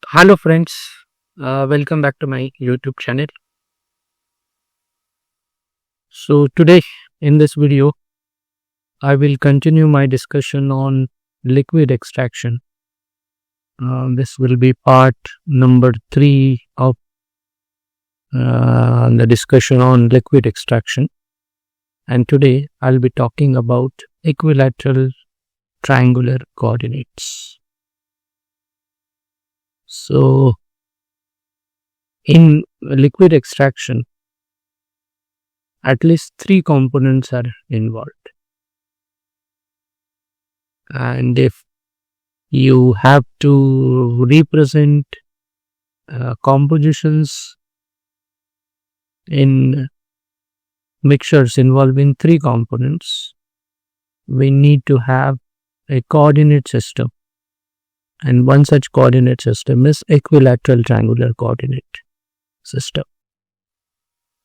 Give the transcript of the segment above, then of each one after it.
Hello friends, welcome back to my YouTube channel. So today in this video, I will continue my discussion on liquid extraction. This will be part number 3 of the discussion on liquid extraction. And today I'll be talking about equilateral triangular coordinates. So in liquid extraction, at least 3 components are involved. And if you have to represent compositions in mixtures involving 3 components, we need to have a coordinate system. And one such coordinate system is equilateral triangular coordinate system.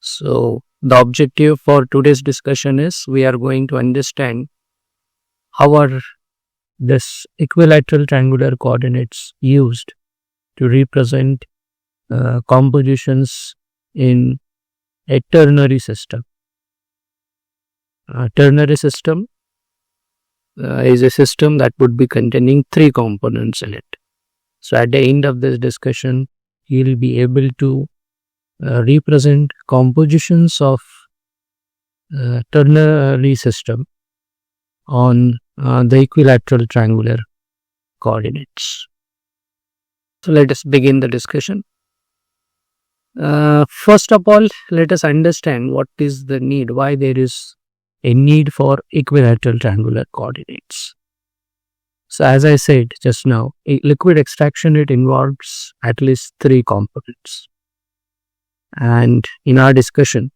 So the objective for today's discussion is we are going to understand how are this equilateral triangular coordinates used to represent compositions in a ternary system. A ternary system is a system that would be containing 3 components in it. So at the end of this discussion, you will be able to represent compositions of ternary system on the equilateral triangular coordinates. So let us begin the discussion. First of all, let us understand what is the need, why there is a need for equilateral triangular coordinates. So as I said just now, liquid extraction, it involves at least 3 components. And in our discussion,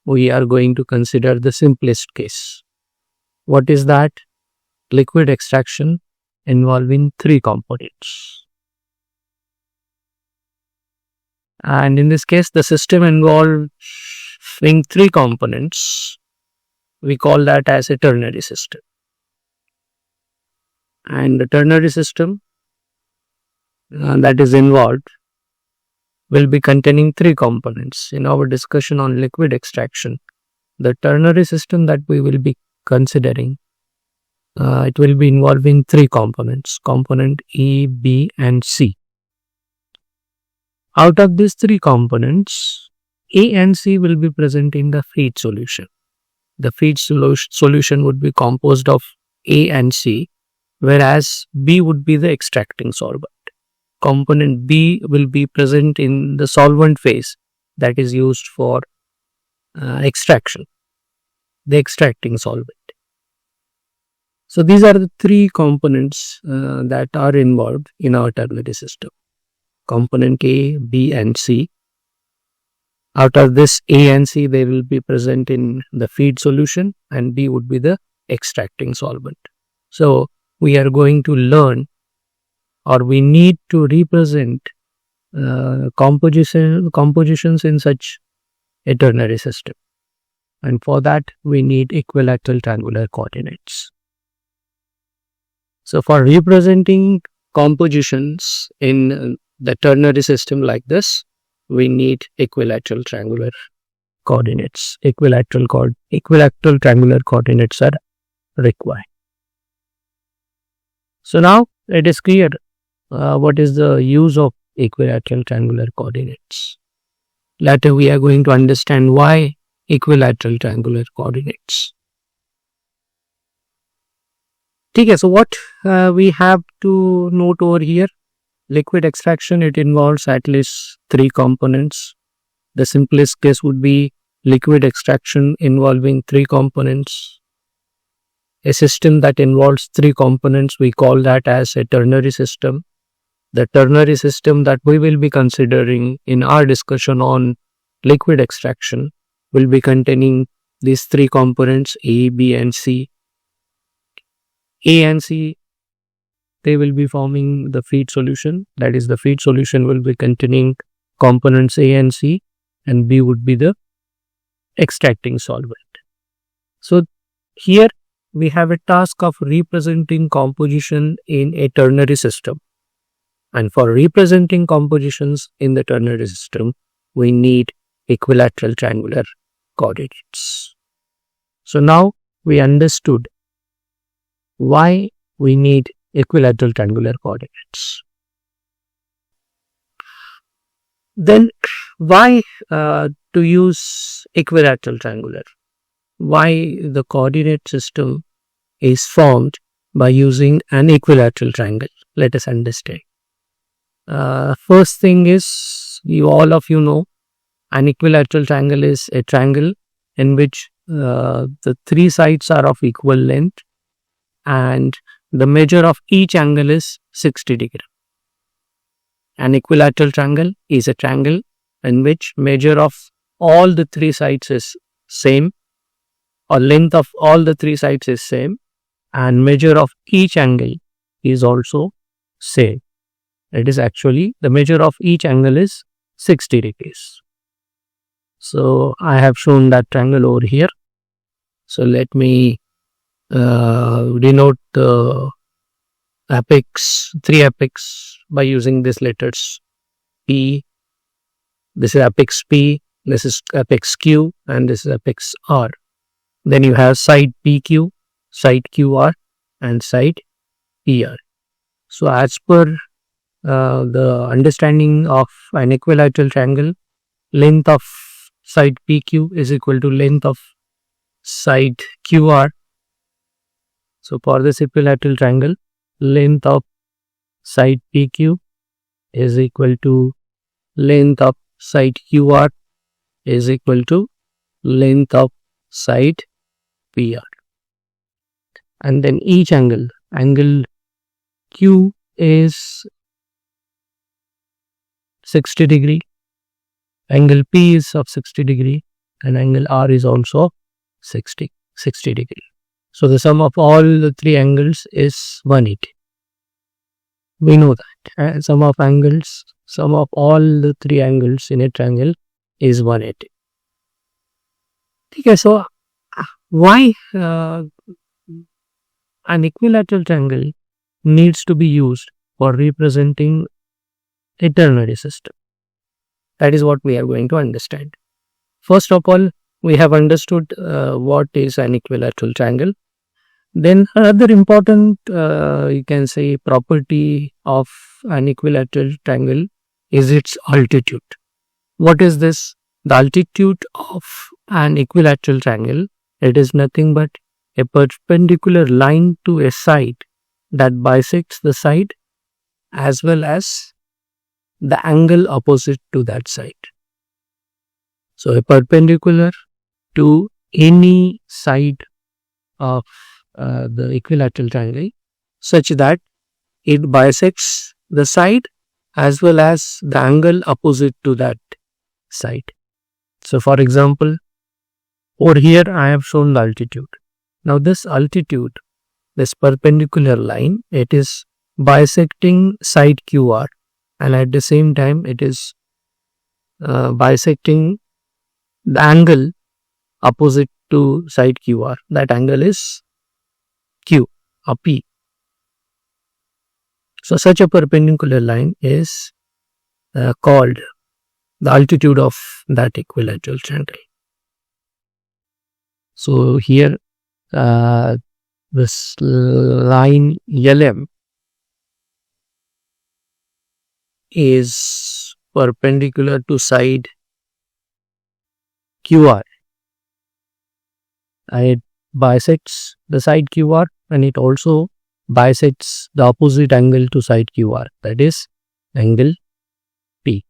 we are going to consider the simplest case. What is that? Liquid extraction involving 3 components. And in this case, the system involving 3 components, we call that as a ternary system. And the ternary system that is involved will be containing 3 components. In our discussion on liquid extraction, the ternary system that we will be considering, it will be involving 3 components, component A, B and C. Out of these 3 components, A and C will be present in the feed solution. The feed solution would be composed of A and C, whereas B would be the extracting solvent. Component B will be present in the solvent phase that is used for extraction, the extracting solvent. So these are the 3 components that are involved in our ternary system. Component A, B and C. Out of this A and C, they will be present in the feed solution and B would be the extracting solvent. So we are going to learn, or we need to represent compositions in such a ternary system. And for that, we need equilateral triangular coordinates. So for representing compositions in the ternary system like this, we need equilateral triangular coordinates. Equilateral triangular coordinates are required. So now it is clear what is the use of equilateral triangular coordinates. Later we are going to understand why equilateral triangular coordinates. Okay, so what we have to note over here, liquid extraction, it involves at least 3 components. The simplest case would be liquid extraction involving 3 components. A system that involves 3 components, we call that as a ternary system. The ternary system that we will be considering in our discussion on liquid extraction will be containing these 3 components, A, B and C. A and C, they will be forming the feed solution. That is, the feed solution will be containing components A and C, and B would be the extracting solvent. So here we have a task of representing composition in a ternary system. And for representing compositions in the ternary system, we need equilateral triangular coordinates. So now we understood why we need equilateral triangular coordinates. Then why to use equilateral triangular? Why the coordinate system is formed by using an equilateral triangle? Let us understand. First thing is, all of you know, an equilateral triangle is a triangle in which the three sides are of equal length and the measure of each angle is 60 degrees. An equilateral triangle is a triangle in which measure of all the three sides is same, or length of all the three sides is same, and measure of each angle is also same. It is actually the measure of each angle is 60 degrees. So I have shown that triangle over here. So let me denote the apex, three apex by using these letters P. This is apex P, this is apex Q, and this is apex R. Then you have side PQ, side QR, and side PR. So as per the understanding of an equilateral triangle, length of side PQ is equal to length of side QR. So for this equilateral triangle, length of side PQ is equal to length of side QR is equal to length of side PR. And then each angle Q is 60 degree, angle P is of 60 degree, and angle R is also 60 degree. So the sum of all the three angles is 180. We know that sum of all the three angles in a triangle is 180. Okay, so why an equilateral triangle needs to be used for representing a ternary system? That is what we are going to understand. First of all, we have understood what is an equilateral triangle. Then another important, you can say, property of an equilateral triangle is its altitude. What is this? The altitude of an equilateral triangle, it is nothing but a perpendicular line to a side that bisects the side as well as the angle opposite to that side. So a perpendicular to any side of the equilateral triangle such that it bisects the side as well as the angle opposite to that side. So for example, over here I have shown the altitude. Now this altitude, this perpendicular line, it is bisecting side QR, and at the same time it is bisecting the angle opposite to side QR. That angle is Q or P. So such a perpendicular line is called the altitude of that equilateral triangle. So here this line LM is perpendicular to side QR. It bisects the side QR and it also bisects the opposite angle to side QR, that is angle P.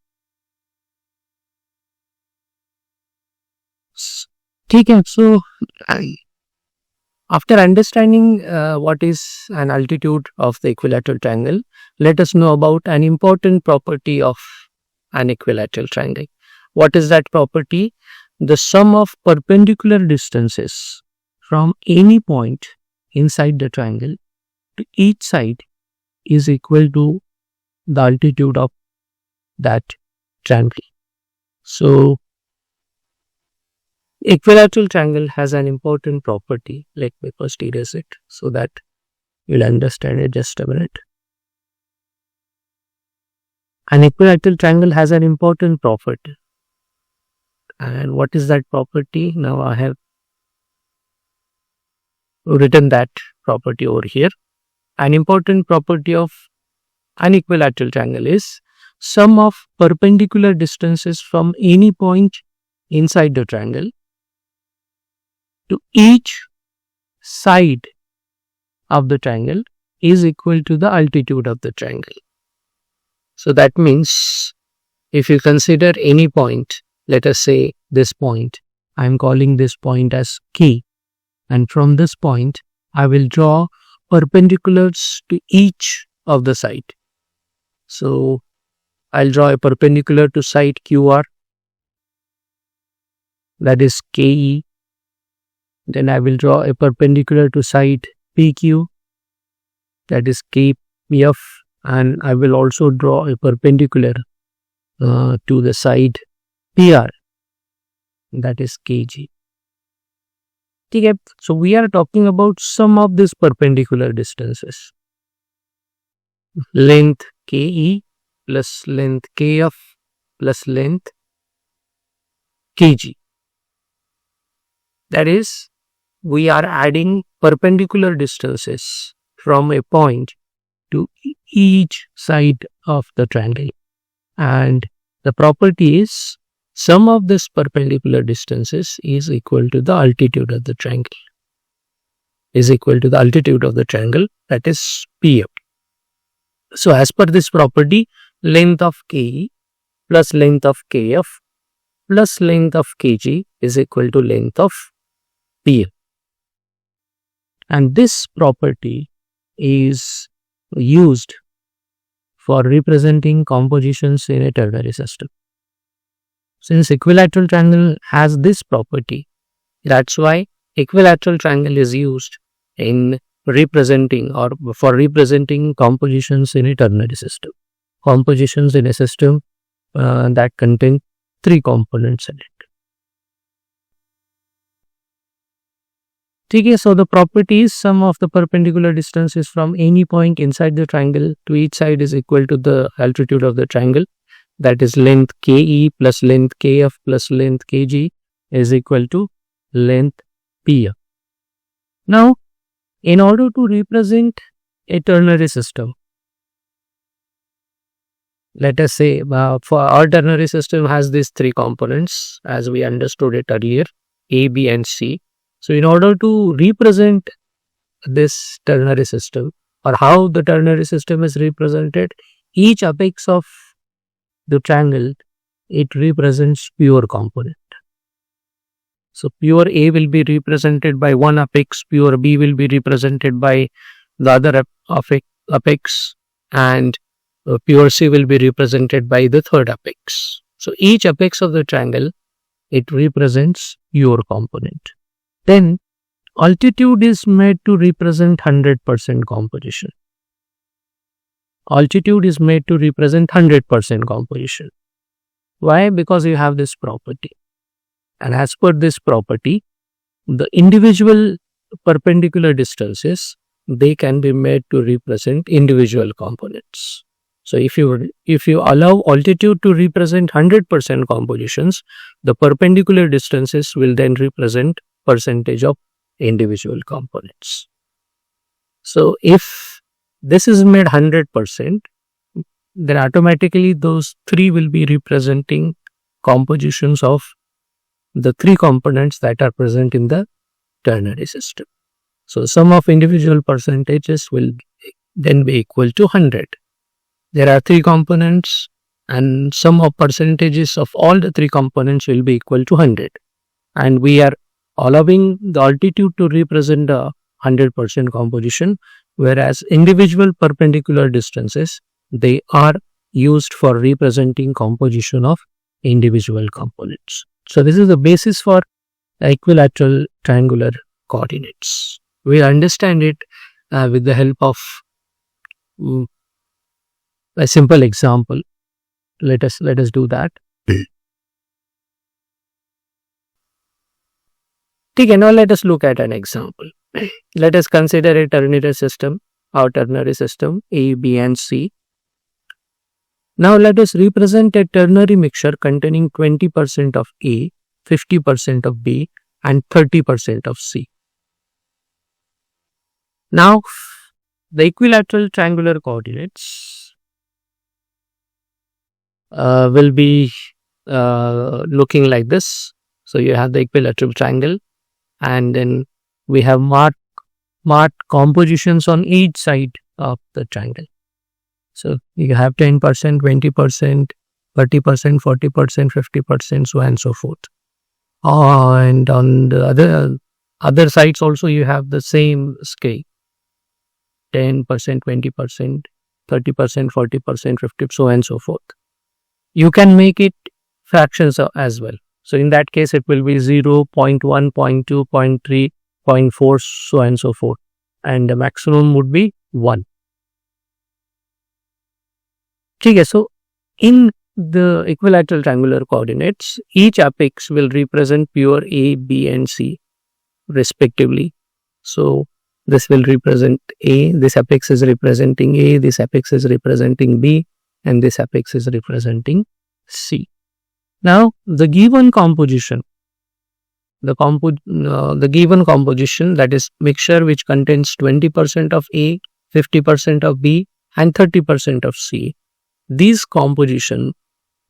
Okay, so after understanding what is an altitude of the equilateral triangle, let us know about an important property of an equilateral triangle. What is that property? The sum of perpendicular distances from any point inside the triangle to each side is equal to the altitude of that triangle. So equilateral triangle has an important property. Let me first erase it so that you'll understand it. Just a minute. An equilateral triangle has an important property. And what is that property? Now I have written that property over here. An important property of an equilateral triangle is sum of perpendicular distances from any point inside the triangle to each side of the triangle is equal to the altitude of the triangle. So that means if you consider any point, let us say this point, I am calling this point as K, and from this point I will draw perpendiculars to each of the side. So I'll draw a perpendicular to side QR, that is KE. Then I will draw a perpendicular to side PQ, that is KF, and I will also draw a perpendicular to the side PR, that is KG. Okay. So we are talking about sum of these perpendicular distances. Length KE plus length KF plus length KG. That is, we are adding perpendicular distances from a point to each side of the triangle. And the property is sum of this perpendicular distances is equal to the altitude of the triangle. That is PF. So as per this property, length of KE plus length of KF plus length of KG is equal to length of PF. And this property is used for representing compositions in a ternary system. Since equilateral triangle has this property, that's why equilateral triangle is used in representing or for representing compositions in a ternary system. Compositions in a system that contain three components in it. Okay, so the property is sum of the perpendicular distances from any point inside the triangle to each side is equal to the altitude of the triangle. That is length KE plus length KF plus length KG is equal to length PF. Now, in order to represent a ternary system, let us say for our ternary system has these three components as we understood it earlier, A, B and C. So in order to represent this ternary system or how the ternary system is represented, each apex of the triangle, it represents pure component. So pure A will be represented by one apex, pure B will be represented by the other apex, and pure C will be represented by the third apex. So each apex of the triangle, it represents pure component. Then altitude is made to represent 100% composition. Altitude is made to represent 100% composition. Why? Because you have this property. And as per this property, the individual perpendicular distances, they can be made to represent individual components. So if you allow altitude to represent 100% compositions, the perpendicular distances will then represent percentage of individual components. So if this is made 100%, then automatically those three will be representing compositions of the three components that are present in the ternary system. So sum of individual percentages will then be equal to 100. There are three components and sum of percentages of all the three components will be equal to 100. And we are allowing the altitude to represent a 100% composition, whereas individual perpendicular distances, they are used for representing composition of individual components. So this is the basis for equilateral triangular coordinates. We'll understand it with the help of a simple example. Let us do that. Okay, now let us look at an example. Let us consider a ternary system, our ternary system A, B and C. Now let us represent a ternary mixture containing 20% of A, 50% of B and 30% of C. Now the equilateral triangular coordinates will be looking like this. So you have the equilateral triangle and then we have marked compositions on each side of the triangle. So you have 10%, 20%, 30%, 40%, 50%, so on and so forth. And on the other sides also you have the same scale. 10%, 20%, 30%, 40%, 50, so on and so forth. You can make it fractions as well. So in that case, it will be 0, 0.1, 0.2, 0.3, 0.4, so on and so forth. And the maximum would be 1. Okay, so in the equilateral triangular coordinates, each apex will represent pure A, B and C respectively. So this will represent A, this apex is representing A, this apex is representing B and this apex is representing C. Now the given composition, the given composition, that is mixture which contains 20% of A, 50% of B and 30% of C, these composition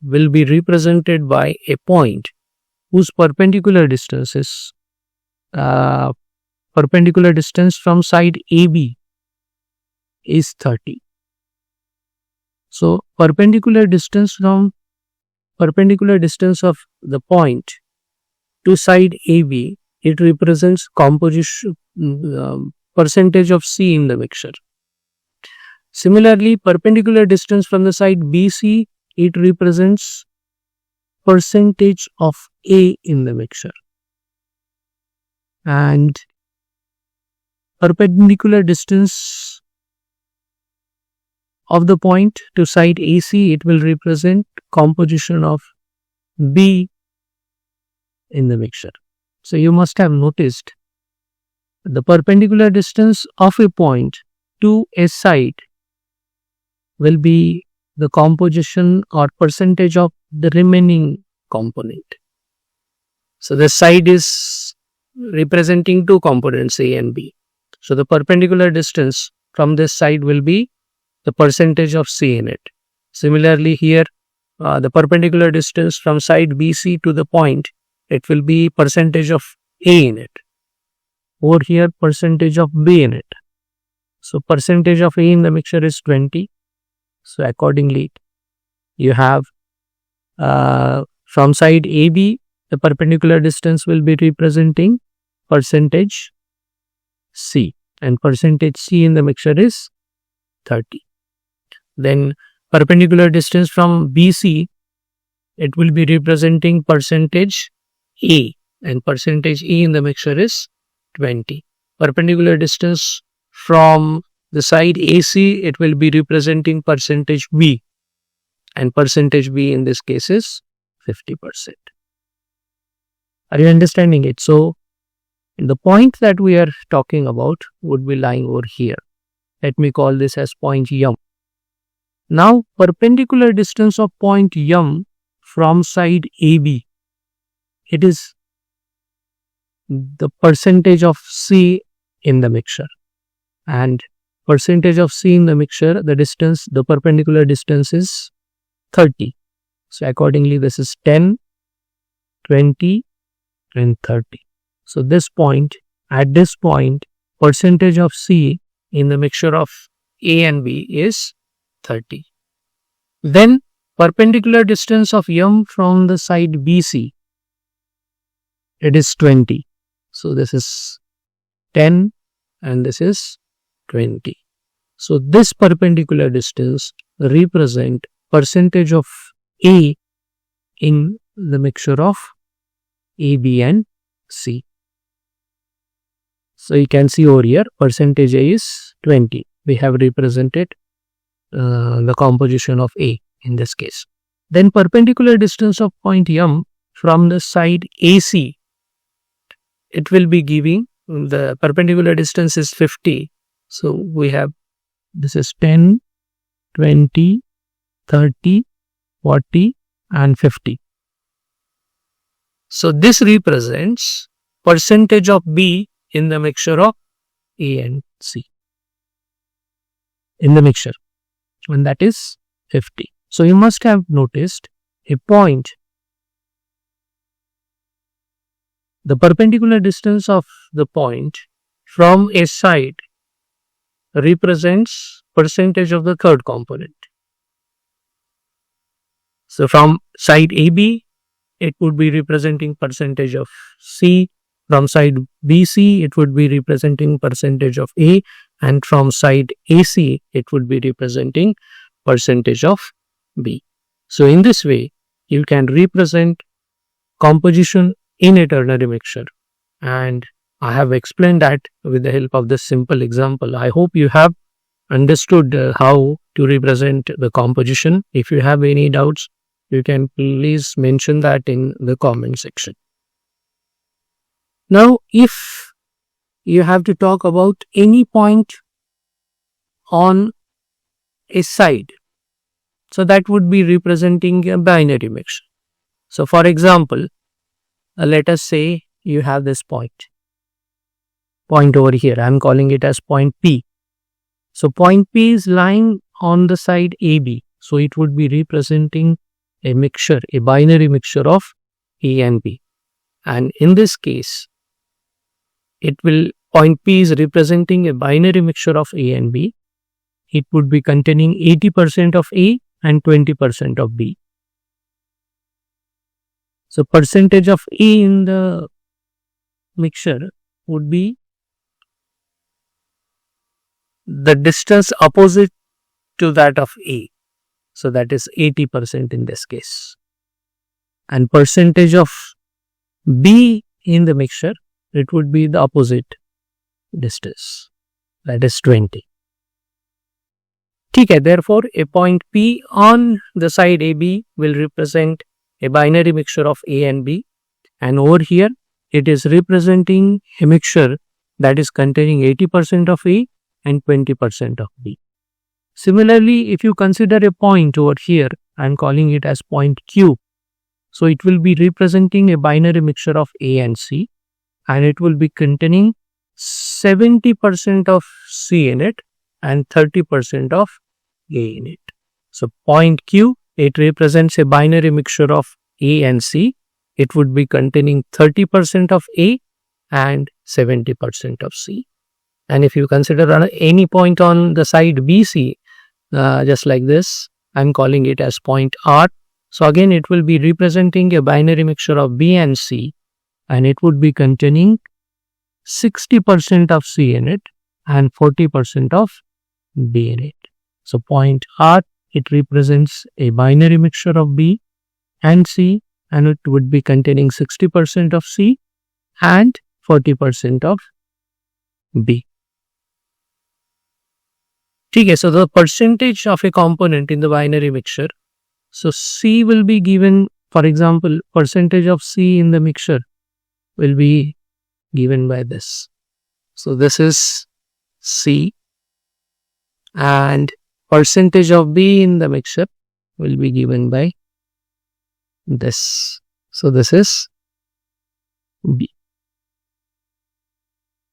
will be represented by a point whose perpendicular distance is perpendicular distance from side AB is 30. So perpendicular distance of the point to side AB, it represents composition percentage of C in the mixture. Similarly, perpendicular distance from the side BC, it represents percentage of A in the mixture. And perpendicular distance of the point to side AC, it will represent composition of B in the mixture. So you must have noticed the perpendicular distance of a point to a side will be the composition or percentage of the remaining component. So the side is representing two components A and B. So the perpendicular distance from this side will be the percentage of C in it. Similarly here, the perpendicular distance from side BC to the point, it will be percentage of A in it. Over here, percentage of B in it. So percentage of A in the mixture is 20. So accordingly, you have from side AB, the perpendicular distance will be representing percentage C, and percentage C in the mixture is 30. Then perpendicular distance from BC, it will be representing percentage A, and percentage E in the mixture is 20. Perpendicular distance from the side AC, it will be representing percentage B, and percentage B in this case is 50%. Are you understanding it? So the point that we are talking about would be lying over here. Let me call this as point M. Now perpendicular distance of point M from side AB, it is the percentage of C in the mixture, and percentage of C in the mixture, the distance, the perpendicular distance is 30. So accordingly, this is 10, 20 and 30. So this point, at this point, percentage of C in the mixture of A and B is 30. Then perpendicular distance of M from the side BC, it is 20. So this is 10 and this is 20. So this perpendicular distance represent percentage of A in the mixture of A, B and C. So you can see over here, percentage A is 20. We have represented the composition of A in this case. Then perpendicular distance of point M from the side AC, it will be giving, the perpendicular distance is 50. So we have, this is 10, 20, 30, 40 and 50. So this represents percentage of B in the mixture of A and C in the mixture, and that is 50. So you must have noticed a point. The perpendicular distance of the point from a side represents percentage of the third component. So from side AB, it would be representing percentage of C. From side BC, it would be representing percentage of A. And from side AC, it would be representing percentage of B. So in this way, you can represent composition in a ternary mixture. And I have explained that with the help of this simple example. I hope you have understood how to represent the composition. If you have any doubts, you can please mention that in the comment section. Now, if you have to talk about any point on a side, so that would be representing a binary mixture. So, for example, let us say you have this point over here. I am calling it as point P. So, point P is lying on the side AB. So, it would be representing a mixture, a binary mixture of A and B. And in this case, point P is representing a binary mixture of A and B. It would be containing 80% of A and 20% of B. So percentage of A in the mixture would be the distance opposite to that of A. So that is 80% in this case. And percentage of B in the mixture, it would be the opposite distance. That is 20. Okay, therefore, a point P on the side AB will represent a binary mixture of A and B. And over here, it is representing a mixture that is containing 80% of A and 20% of B. Similarly, if you consider a point over here, I am calling it as point Q. So it will be representing a binary mixture of A and C, and it will be containing 70% of C in it and 30% of A in it. So point Q, it represents a binary mixture of A and C. It would be containing 30% of A and 70% of C. And if you consider any point on the side BC, just like this, I'm calling it as point R. So again, it will be representing a binary mixture of B and C, and it would be containing 60% of C in it and 40% of B in it. So point R, it represents a binary mixture of B and C, and it would be containing 60% of C and 40% of B. Okay, so the percentage of a component in the binary mixture. So C will be given, for example, percentage of C in the mixture will be given by this. So this is C, and percentage of B in the mixture will be given by this. So this is B.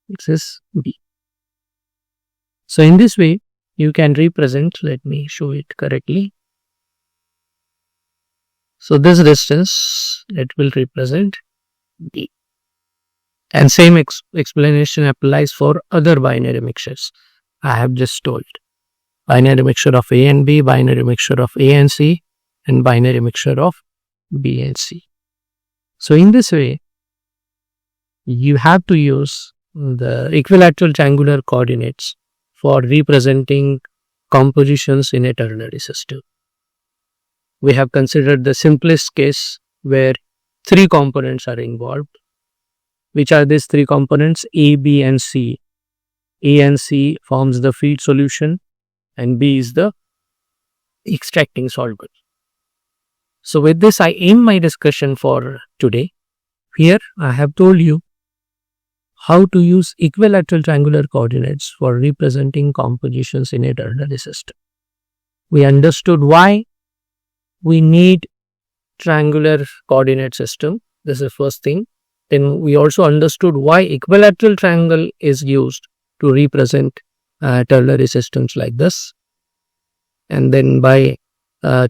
This is B. So in this way, you can represent, let me show it correctly. So this distance, it will represent B. And same explanation applies for other binary mixtures I have just told. Binary mixture of A and B, binary mixture of A and C, and binary mixture of B and C. So in this way, you have to use the equilateral triangular coordinates for representing compositions in a ternary system. We have considered the simplest case where three components are involved. Which are these three components? A, B and C. A and C forms the feed solution and B is the extracting solvent. So with this, I end my discussion for today. Here I have told you how to use equilateral triangular coordinates for representing compositions in a ternary system. We understood why we need triangular coordinate system. This is the first thing. Then we also understood why equilateral triangle is used to represent ternary systems like this. And then by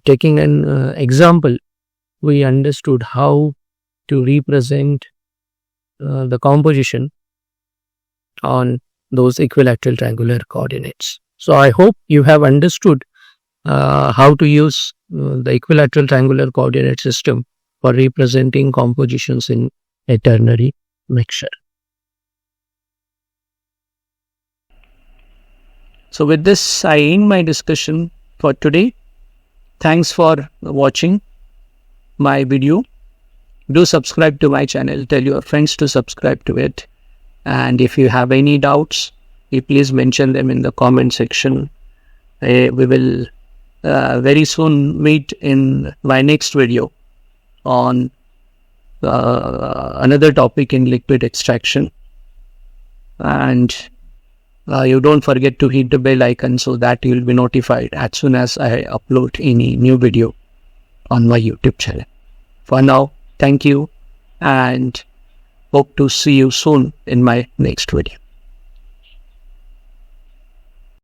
taking an example, we understood how to represent the composition on those equilateral triangular coordinates. So I hope you have understood how to use the equilateral triangular coordinate system for representing compositions in a ternary mixture. So with this, I end my discussion for today. Thanks for watching my video. Do subscribe to my channel. Tell your friends to subscribe to it. And if you have any doubts, please mention them in the comment section. We will very soon meet in my next video on another topic in liquid extraction. And you don't forget to hit the bell icon so that you will be notified as soon as I upload any new video on my YouTube channel. For now, thank you and hope to see you soon in my next video.